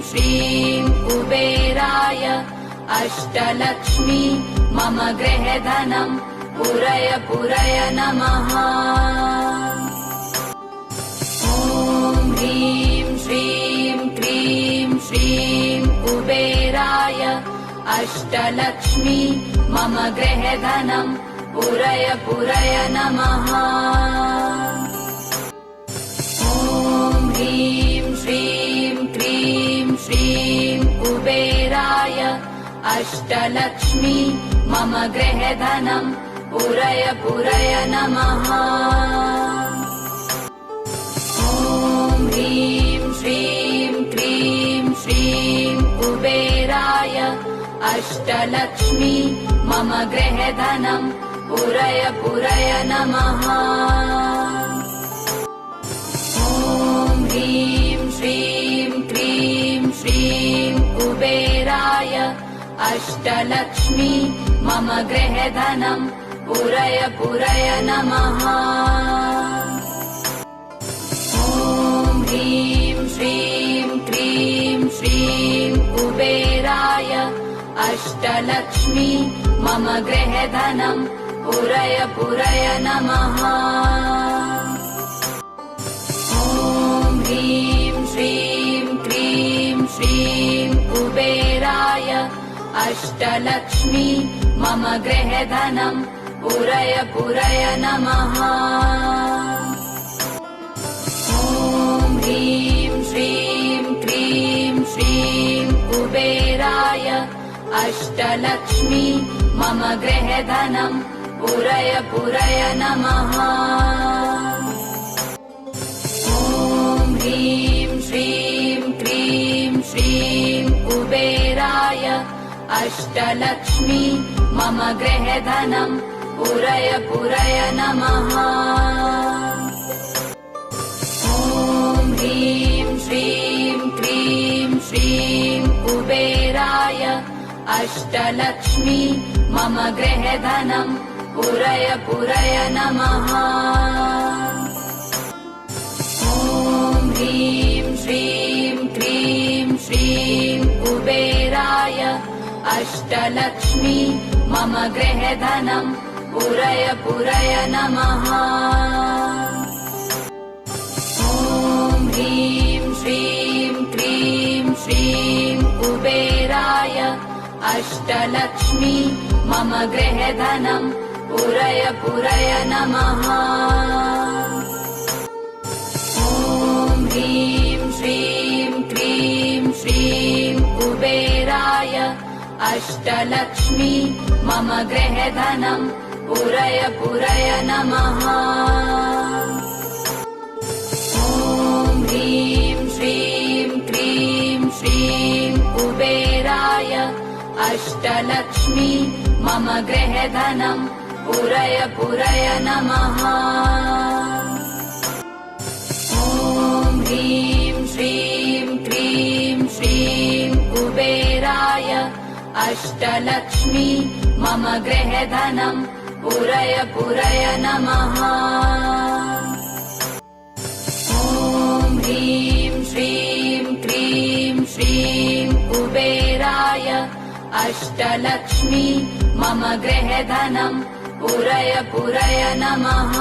श्रीं कुबेराय अष्टलक्ष्मी मम गृहधनं पुरय पुरय नमः। ॐ ह्रीं श्रीं क्रीं श्रीं कुबेराय अष्टलक्ष्मी मम गृहधनं पुरय पुरय नमः। ॐ ह्रीं श्रीं क्रीं श्रीं कुबेराय अष्टलक्ष्मी मम गृहधनं पुरय पुरय नमः। ॐ ह्रीं श्रीं क्रीं श्रीं कुबेराय अष्टलक्ष्मी मम गृहधनं पुरय पुरय नमः। ॐ ह्रीं श्रीं क्रीं श्रीं कुबेराय अष्टलक्ष्मी मम गृहधनं पुरय पुरय नमः। ॐ ह्रीं श्रीं क्रीं श्रीं कुबेराय अष्टलक्ष्मी मम गृहधनं पुरय पुरय नमः। ॐ ह्रीं श्रीं क्रीं श्रीं कुबेराय अष्टलक्ष्मी मम गृहधनं पुरय पुरय नमः। ॐ ह्रीं श्रीं क्रीं श्रीं कुबेराय अष्टलक्ष्मी मम गृहधनं पुरय पुरय नमः। ॐ ह्रीं श्रीं क्रीं श्रीं कुबेराय अष्टलक्ष्मी मम गृहधनं पुरय पुरय नमः। ॐ ह्रीं श्रीं क्रीं श्रीं कुबेराय अष्टलक्ष्मी मम गृहधनं पुरय पुरय नमः। ॐ ह्रीं श्रीं क्रीं श्रीं कुबेराय अष्टलक्ष्मी मम गृहधनं पुरय पुरय नमः। ॐ ह्रीं श्रीं क्रीं श्रीं कुबेराय अष्टलक्ष्मी मम गृहधनं पुरय पुरय नमः। ॐ ह्रीं श्रीं क्रीं श्रीं कुबेराय अष्टलक्ष्मी मम गृहधनं पुरय पुरय नमः। ॐ ह्रीं श्रीं क्रीं श्रीं कुबेराय अष्टलक्ष्मी मम गृहधनं पुरय पुरय नमः। ॐ ह्रीं श्रीं क्रीं श्रीं कुबेराय अष्टलक्ष्मी मम गृहधनं पुरय पुरय नमः। ॐ ह्रीं श्रीं क्रीं श्रीं कुबेराय अष्टलक्ष्मी मम गृहधनं पुरय पुरय नमः।